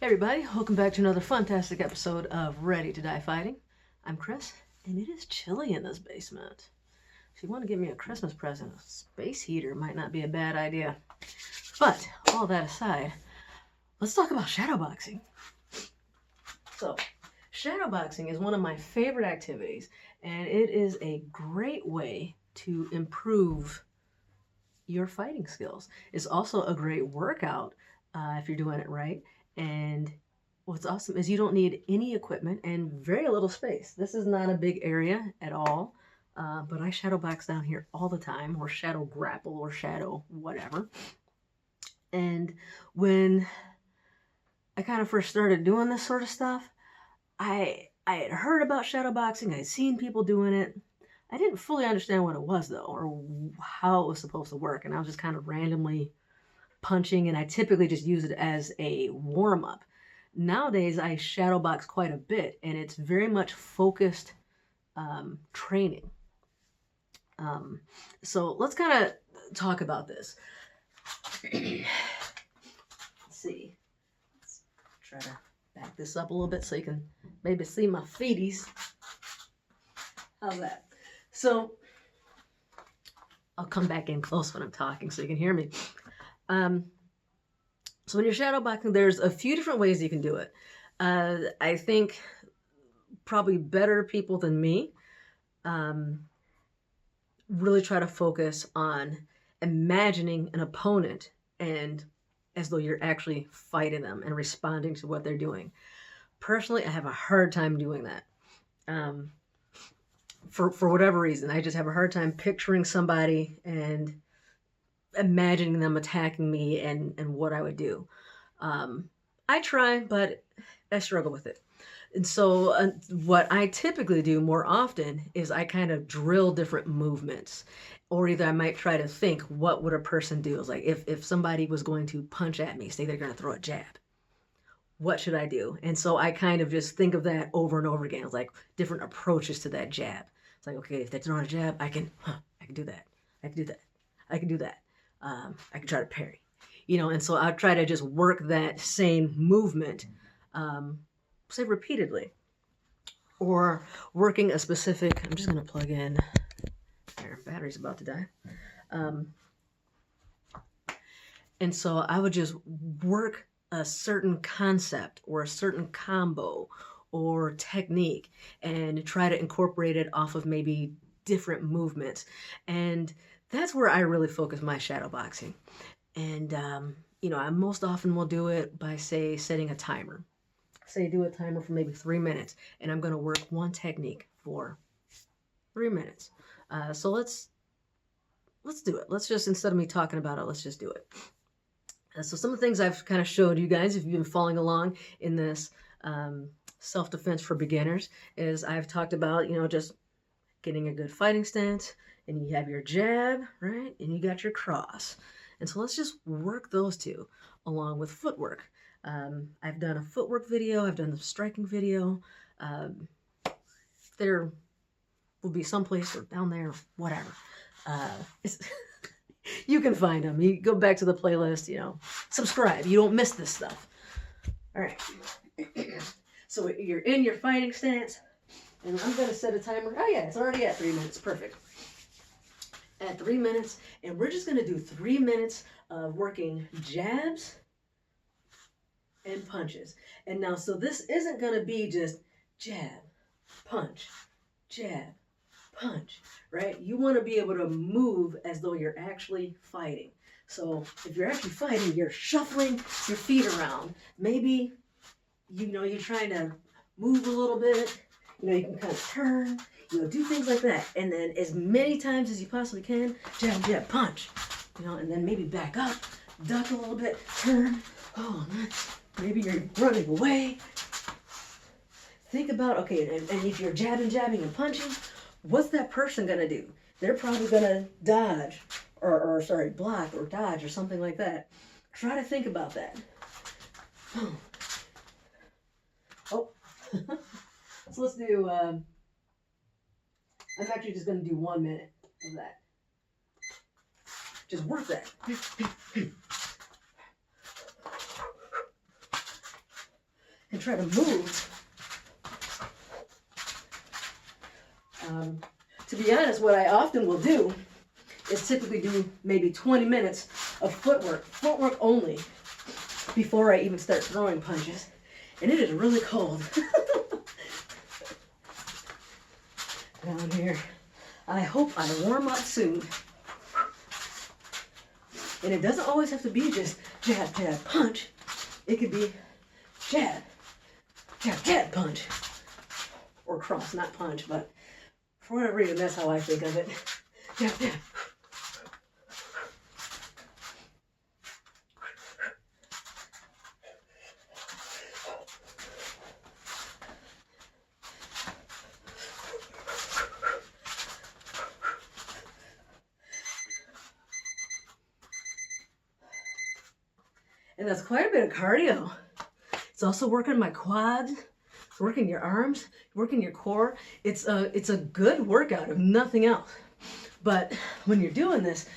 Hey everybody, welcome back to another fantastic episode of Ready to Die Fighting. I'm Chris, and it is chilly in this basement. If you want to give me a Christmas present, a space heater might not be a bad idea. But, all that aside, let's talk about shadowboxing. So, shadowboxing is one of my favorite activities, and it is a great way to improve your fighting skills. It's also a great workout if you're doing it right. And what's awesome is you don't need any equipment and very little space. This is not a big area at all, but I shadowbox down here all the time, or shadow grapple, or shadow whatever. And when I kind of first started doing this sort of stuff, I had heard about shadowboxing. I had seen people doing it. I didn't fully understand what it was, though, or how it was supposed to work. And I was just kind of randomly punching, and I typically just use it as a warm-up. Nowadays, I shadowbox quite a bit, and it's very much focused training. So let's kind of talk about this. Let's see. Let's try to back this up a little bit so you can maybe see my feeties. How's that? So I'll come back in close when I'm talking so you can hear me. So when you're shadowboxing, there's a few different ways you can do it. I think probably better people than me really try to focus on imagining an opponent and as though you're actually fighting them and responding to what they're doing. Personally, I have a hard time doing that. For whatever reason, I just have a hard time picturing somebody and imagining them attacking me and what I would do. I try, but I struggle with it. And so what I typically do more often is I kind of drill different movements, or either I might try to think, what would a person do? It's like if somebody was going to punch at me, say they're going to throw a jab, what should I do? And so I kind of just think of that over and over again. It's like different approaches to that jab. It's like, okay, if they're throwing a jab, I can do that. I can do that. I can do that. I can try to parry, and so I try to just work that same movement, say repeatedly, or working a specific, I'm just going to plug in, there, battery's about to die. And so I would just work a certain concept or a certain combo or technique and try to incorporate it off of maybe different movements. And that's where I really focus my shadowboxing. And, I most often will do it by, say, setting a timer. Say do a timer for maybe 3 minutes, and I'm going to work one technique for 3 minutes. So let's do it. Let's just, instead of me talking about it, let's just do it. So some of the things I've kind of showed you guys, if you've been following along in this self-defense for beginners, is I've talked about, just getting a good fighting stance, and you have your jab, right? And you got your cross. And so let's just work those two along with footwork. I've done a footwork video. I've done the striking video. There will be someplace or down there, whatever. You can find them. You go back to the playlist, subscribe. You don't miss this stuff. All right. So you're in your fighting stance, and I'm going to set a timer. Oh, yeah, it's already at 3 minutes. Perfect. At 3 minutes, and we're just going to do 3 minutes of working jabs and punches. And now, so this isn't going to be just jab, punch, right? You want to be able to move as though you're actually fighting. So if you're actually fighting, you're shuffling your feet around. Maybe, you're trying to move a little bit. You can kind of turn, do things like that. And then as many times as you possibly can, jab, punch. And then maybe back up, duck a little bit, turn. Oh, maybe you're running away. Think about, okay, and if you're jabbing and punching, what's that person going to do? They're probably going to dodge, or block or dodge or something like that. Try to think about that. Oh. So let's do, I'm actually just going to do 1 minute of that. Just work that. and try to move. To be honest, what I often will do is typically do maybe 20 minutes of footwork only, before I even start throwing punches. And it is really cold. Down here. I hope I warm up soon. And it doesn't always have to be just jab, jab, punch. It could be jab, jab, jab, punch. Or cross, not punch, but for whatever reason, that's how I think of it. Jab, jab. And that's quite a bit of cardio. It's also working my quads, working your arms, working your core. It's a good workout if nothing else. But when you're doing this,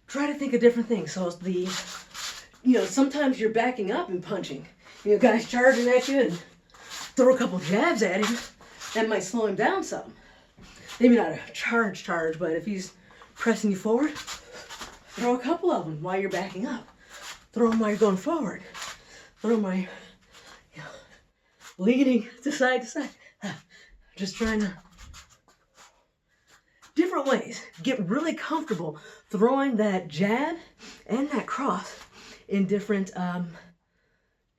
try to think of different things. So sometimes you're backing up and punching. Guys charging at you and throw a couple jabs at him. That might slow him down some. Maybe not a charge, but if he's pressing you forward, throw a couple of them while you're backing up. Throw them while you're going forward. Throw them while you're leaning to side to side. Just trying to, different ways. Get really comfortable throwing that jab and that cross in different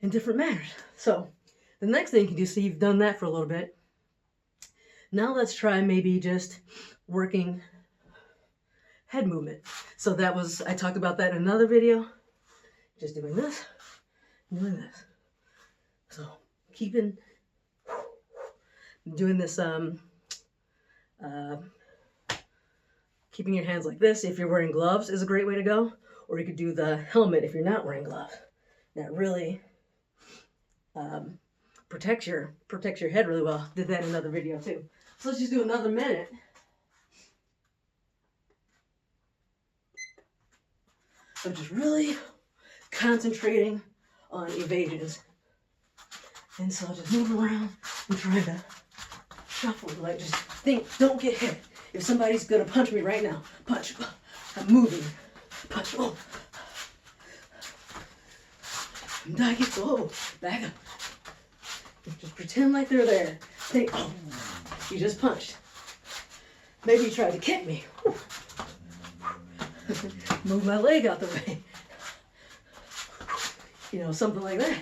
manners. So the next thing you can do, so you've done that for a little bit. Now let's try maybe just working head movement. So I talked about that in another video. Just doing this, doing this. So keeping doing this, keeping your hands like this. If you're wearing gloves is a great way to go. Or you could do the helmet if you're not wearing gloves. That really protects your head really well. Did that in another video too. So let's just do another minute. So just really concentrating on evasions. And so just move around and try to shuffle. Like just think, don't get hit. If somebody's gonna punch me right now, punch. I'm moving. Punch. Oh. Oh, back up. Just pretend like they're there. Think, oh, you just punched. Maybe you tried to kick me. Move my leg out the way. Something like that.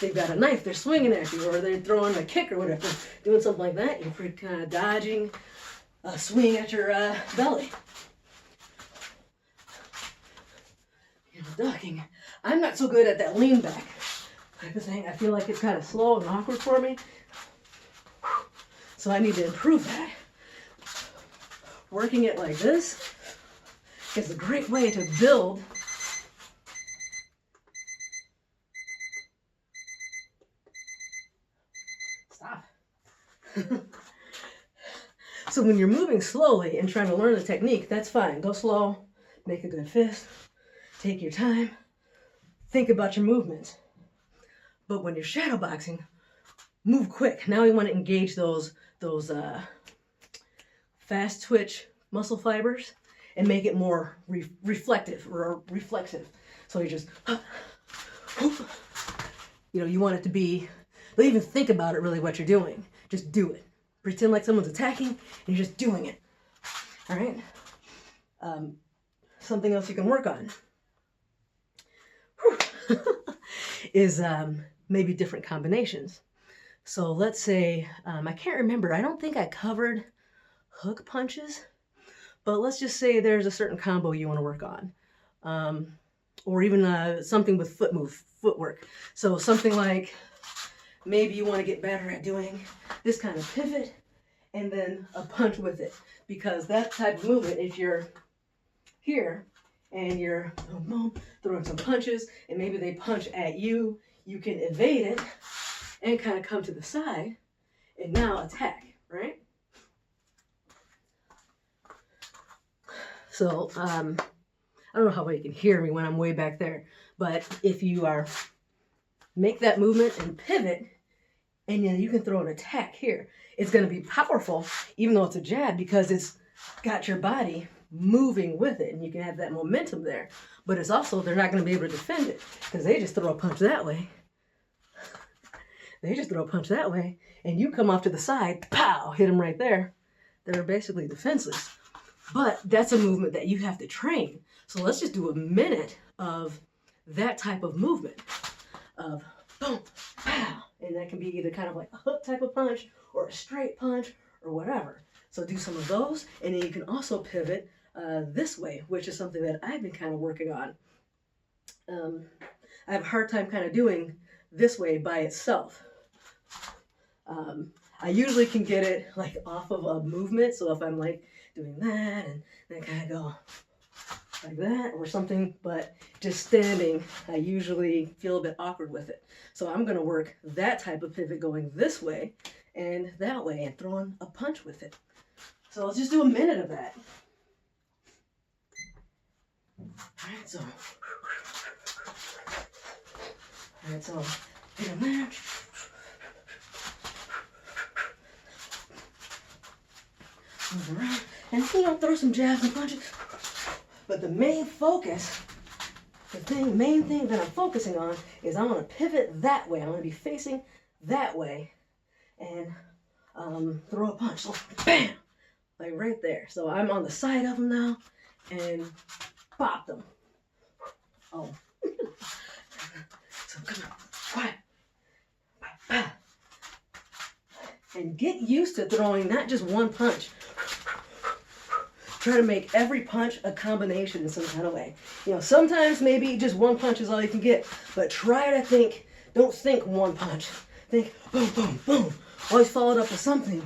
They've got a knife, they're swinging at you, or they're throwing a kick or whatever. Doing something like that, you're kind of dodging a swing at your belly. Ducking. I'm not so good at that lean back type of thing. I feel like it's kind of slow and awkward for me. So I need to improve that. Working it like this is a great way to build So when you're moving slowly and trying to learn the technique, that's fine. Go slow, make a good fist, take your time, think about your movements. But when you're shadowboxing, move quick. Now you want to engage those fast twitch muscle fibers and make it more reflective or reflexive. So you just, you want it to be, don't even think about it really what you're doing. Just do it. Pretend like someone's attacking and you're just doing it. All right? Something else you can work on is maybe different combinations. So let's say, I can't remember, I don't think I covered hook punches, but let's just say there's a certain combo you want to work on. Or even something with footwork. So something like, maybe you want to get better at doing this kind of pivot and then a punch with it. Because that type of movement, if you're here and you're boom, boom, throwing some punches and maybe they punch at you, you can evade it and kind of come to the side and now attack, right? So, I don't know how well you can hear me when I'm way back there, but if you make that movement and pivot, and then you can throw an attack here. It's going to be powerful, even though it's a jab, because it's got your body moving with it, and you can have that momentum there. But it's also, they're not going to be able to defend it, because they just throw a punch that way. They just throw a punch that way, and you come off to the side, pow, hit them right there. They're basically defenseless. But that's a movement that you have to train. So let's just do a minute of that type of movement of boom, pow. And that can be either kind of like a hook type of punch or a straight punch or whatever. So do some of those, and then you can also pivot this way, which is something that I've been kind of working on. I have a hard time kind of doing this way by itself. I usually can get it like off of a movement. So if I'm like doing that and then kind of go like that or something, but just standing, I usually feel a bit awkward with it. So I'm going to work that type of pivot going this way and that way and throwing a punch with it. So let's just do a minute of that. All right, so hit him there. Move around, and throw some jabs and punches. But the main focus, main thing that I'm focusing on is I want to pivot that way. I want to be facing that way and throw a punch. So, bam! Like right there. So I'm on the side of them now and pop them. Oh. So come on. Quiet. And get used to throwing not just one punch. Try to make every punch a combination in some kind of way. You know, sometimes maybe just one punch is all you can get, but try to think, don't think one punch. Think boom, boom, boom. Always follow it up with something.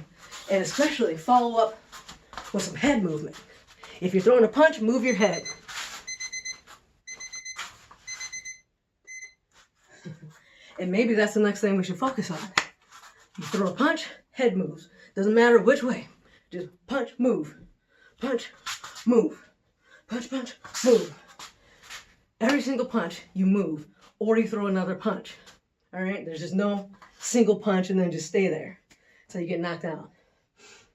And especially follow up with some head movement. If you're throwing a punch, move your head. And maybe that's the next thing we should focus on. You throw a punch, head moves. Doesn't matter which way. Just punch, move. Punch, move. Punch, punch, move. Every single punch, you move. Or you throw another punch. All right? There's just no single punch and then just stay there. So you get knocked out.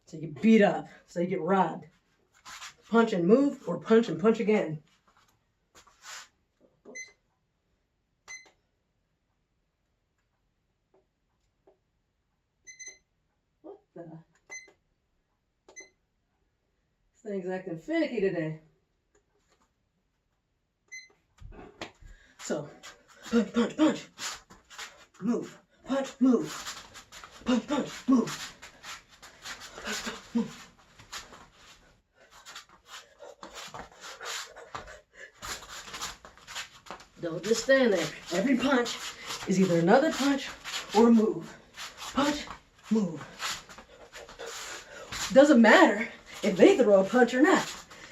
So you get beat up. So you get robbed. Punch and move, or punch and punch again. What the? This thing's acting finicky today. So, punch, punch, punch. Move. Punch, move. Punch, punch, move. Punch, punch, move. Don't just stand there. Every punch is either another punch or a move. Punch, move. Doesn't matter if they throw a punch or not.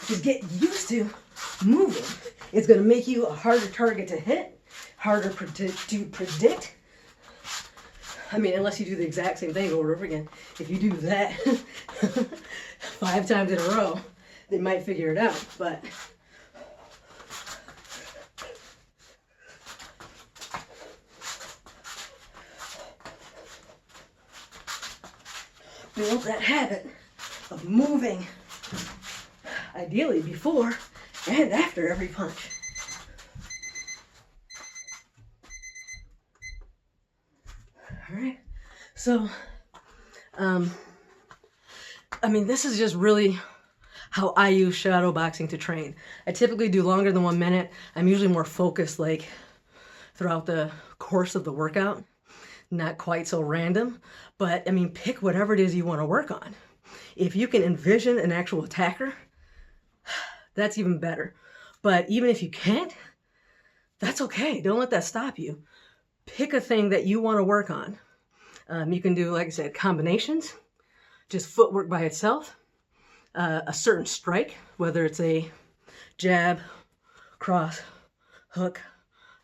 Just get used to moving. It's going to make you a harder target to hit, harder to predict. I mean, unless you do the exact same thing over and over again. If you do that 5 times in a row, they might figure it out. But build that habit of moving, ideally before and after every punch. All right, so, I mean, this is just really how I use shadow boxing to train. I typically do longer than 1 minute. I'm usually more focused, like, throughout the course of the workout. Not quite so random, but I mean, pick whatever it is you want to work on. If you can envision an actual attacker, that's even better. But even if you can't, that's okay. Don't let that stop you. Pick a thing that you want to work on. You can do, like I said, combinations, just footwork by itself, a certain strike, whether it's a jab, cross, hook,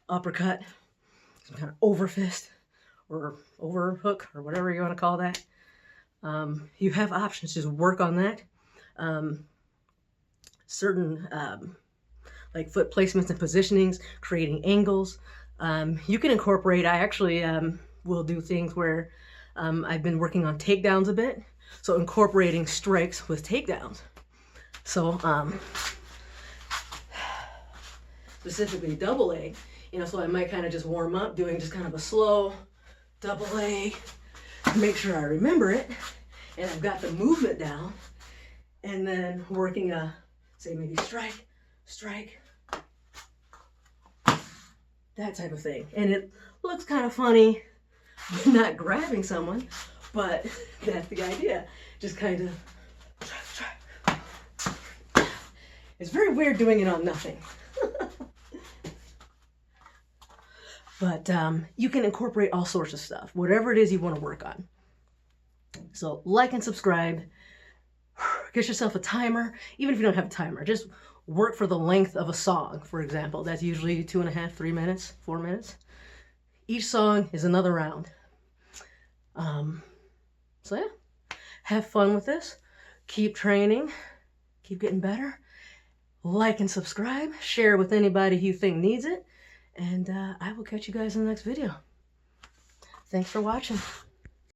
uppercut, some kind of overfist, or overhook, or whatever you want to call that. You have options. Just work on that. Certain like foot placements and positionings, creating angles. You can incorporate, I actually will do things where I've been working on takedowns a bit, so incorporating strikes with takedowns. So specifically double leg, you know, so I might kind of just warm up doing just kind of a slow double leg, make sure I remember it, and I've got the movement down, and then working a, say maybe strike, strike, that type of thing. And it looks kind of funny not grabbing someone, but that's the idea. Just kind of strike. It's very weird doing it on nothing. But you can incorporate all sorts of stuff, whatever it is you want to work on. So like and subscribe, get yourself a timer. Even if you don't have a timer, just work for the length of a song, for example. That's usually 2.5, 3 minutes, 4 minutes. Each song is another round. So yeah, have fun with this. Keep training, keep getting better. Like and subscribe, share with anybody you think needs it. And I will catch you guys in the next video. Thanks for watching.